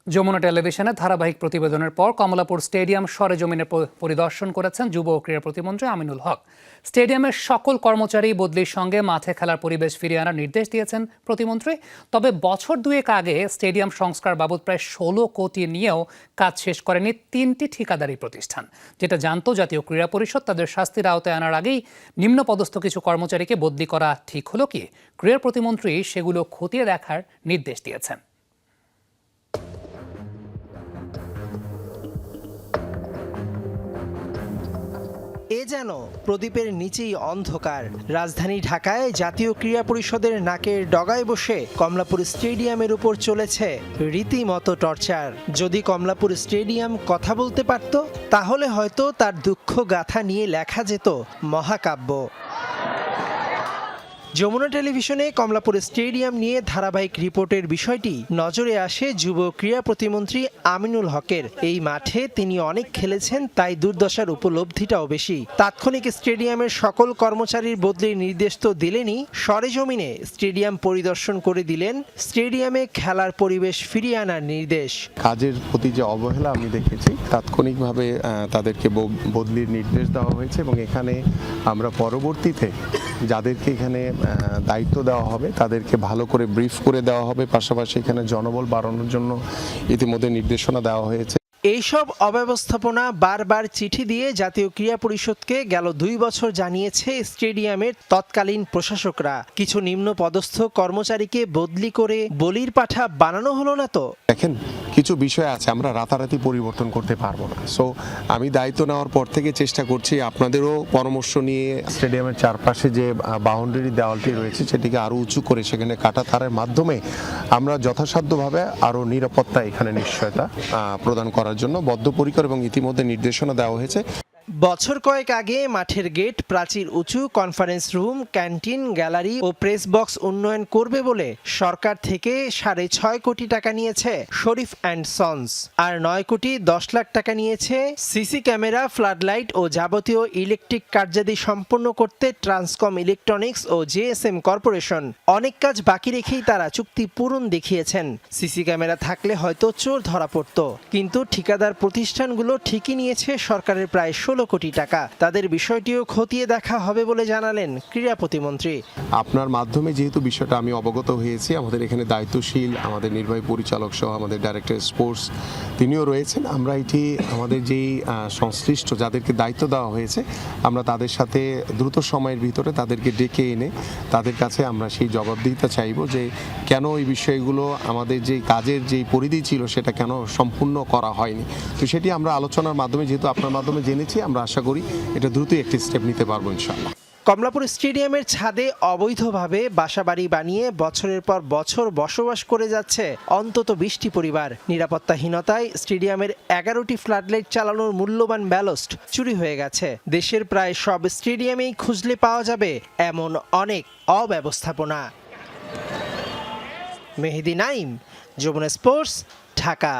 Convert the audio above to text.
যমুনা টেলিভিশনে ধারাবাহিক প্রতিবেদনের পর কমলাপুর স্টেডিয়াম সরেজমিনে পরিদর্শন করেছেন যুব ও ক্রীড়া প্রতিমন্ত্রী আমিনুল হক। স্টেডিয়ামের সকল কর্মচারী বদলির সঙ্গে মাঠে খেলার পরিবেশ ফিরিয়ে আনার নির্দেশ দিয়েছেন প্রতিমন্ত্রী। তবে বছর দুয়েক আগে স্টেডিয়াম সংস্কার বাবদ প্রায় ১৬ কোটি নিয়েও কাজ শেষ করেনি ৩টি ঠিকাদারি প্রতিষ্ঠান। যেটা জানত জাতীয় ক্রীড়া পরিষদ, তাদের শাস্তির আওতায় আনার আগেই নিম্নপদস্থ কিছু কর্মচারীকে বদলি করা ঠিক হলো কি? ক্রীড়া প্রতিমন্ত্রী সেগুলো খতিয়ে দেখার নির্দেশ দিয়েছেন। এ যেন প্রদীপের নিচেই অন্ধকার। রাজধানী ঢাকায় জাতীয় ক্রীড়া পরিষদের নাকের ডগায় বসে কমলাপুর স্টেডিয়ামের উপর চলেছে রীতিমতো টর্চার। যদি কমলাপুর স্টেডিয়াম কথা বলতে পারত, তাহলে হয়তো তার দুঃখ গাথা নিয়ে লেখা যেত মহাকাব্য। যমুনা টেলিভিশনে কমলাপুর স্টেডিয়াম নিয়ে ধারাবাহিক রিপোর্টের বিষয়টি নজরে আসে যুব ক্রীড়া প্রতিমন্ত্রী আমিনুল হকের। এই মাঠে তিনি অনেক খেলেছেন, তাই দুর্দশার উপলব্ধিটাও বেশি। তাৎক্ষণিক স্টেডিয়ামের সকল কর্মচারীর বদলির নির্দেশ তো দিলেনই, সরেজমিনে স্টেডিয়াম পরিদর্শন করে দিলেন স্টেডিয়ামে খেলার পরিবেশ ফিরিয়ে আনার নির্দেশ। কাজের প্রতি যে অবহেলা আমি দেখেছি, তাৎক্ষণিকভাবে তাদেরকে বদলির নির্দেশ দেওয়া হয়েছে এবং এখানে আমরা পরবর্তীতে যাদেরকে এখানে দায়িত্ব দেওয়া হবে তাদেরকে ভালো করে ব্রিফ করে দেওয়া হবে। পাশাপাশি এখানে জনবল বাড়ানোর জন্য ইতিমধ্যে নির্দেশনা দেওয়া হয়েছে। এইসব অব্যবস্থাপনা বারবার চিঠি দিয়ে জাতীয় ক্রীড়া পরিষদকে গেল 2 বছর জানিয়েছে স্টেডিয়ামের তৎকালীন প্রশাসকরা। কিছু নিম্ন পদস্থ কর্মচারীকে বদলি করে বলির পাঠা বানানো হলো না তো? দেখেন, কিছু বিষয় আছে আমরা রাতারাতি পরিবর্তন করতে পারবো না। সো আমি দায়িত্ব নেওয়ার পর থেকে চেষ্টা করছি আপনাদেরও পরামর্শ নিয়ে স্টেডিয়ামের চারপাশে যে বাউন্ডারি দেওয়ালটি রয়েছে সেটিকে আরও উঁচু করে সেখানে কাটা তারের মাধ্যমে আমরা যথাসাধ্যভাবে আরও নিরাপত্তা এখানে নিশ্চয়তা প্রদান করার জন্য বদ্ধপরিকর এবং ইতিমধ্যে নির্দেশনা দেওয়া হয়েছে। বছর কয়েক আগে মাঠের গেট, প্রাচীর উঁচু, কনফারেন্স রুম, ক্যান্টিন, গ্যালারি ও প্রেস বক্স উন্নয়ন করবে বলে সরকার থেকে 6.5 কোটি টাকা নিয়েছে শরীফ অ্যান্ড সন্স, আর 9 কোটি 10 লাখ টাকা নিয়েছে সিসি ক্যামেরা, ফ্লাডলাইট ও যাবতীয় ইলেকট্রিক কার্যাদি সম্পন্ন করতে ট্রান্সকম ইলেকট্রনিক্স ও জেএসএম কর্পোরেশন। অনেক কাজ বাকি রেখেই তারা চুক্তি পূরণ দেখিয়েছেন। সিসি ক্যামেরা থাকলে হয়তো চোর ধরা পড়ত, কিন্তু ঠিকাদার প্রতিষ্ঠানগুলো ঠিকই নিয়েছে সরকারের প্রায় 16 কোটি টাকা। তাদের বিষয়টিও খতিয়ে দেখা হবে বলে জানালেন ক্রীড়া প্রতিমন্ত্রী। আপনার মাধ্যমে যেহেতু বিষয়টা আমি অবগত হয়েছি, আমাদের এখানে দায়িত্বশীল আমাদের নির্বাহী পরিচালক সহ আমাদের ডাইরেক্টর স্পোর্টস তিনিও রয়েছেন। আমরা এটি আমাদের যেই সংশ্লিষ্ট যাদেরকে দায়িত্ব দেওয়া হয়েছে আমরা তাদের সাথে দ্রুত সময়ের ভিতরে তাদেরকে ডেকে এনে তাদের কাছে আমরা সেই জবাবদিহিতা চাইব যে কেন এই বিষয়গুলো আমাদের যেই কাজের যেই পরিধি ছিল সেটা কেন সম্পূর্ণ করা হয়নি। তো সেটি আমরা আলোচনার মাধ্যমে যেহেতু আপনার মাধ্যমে জেনেছি, আমরা আশা করি এটা দ্রুতই একটি স্টেপ নিতে পারবো ইনশাআল্লাহ। কমলাপুর স্টেডিয়ামের ছাদে অবৈধভাবে বাসাবাড়ি বানিয়ে বছরের পর বছর বসবাস করে যাচ্ছে অন্তত 20টি পরিবার। নিরাপত্তাহীনতায় স্টেডিয়ামের 11টি ফ্লাডলাইট চালানোর মূল্যবান ব্যালস্ট চুরি হয়ে গেছে। দেশের প্রায় সব স্টেডিয়ামেই খুঁজলে পাওয়া যাবে এমন অনেক অব্যবস্থাপনা। মেহেদি নাইম, যমুনা স্পোর্টস, ঢাকা।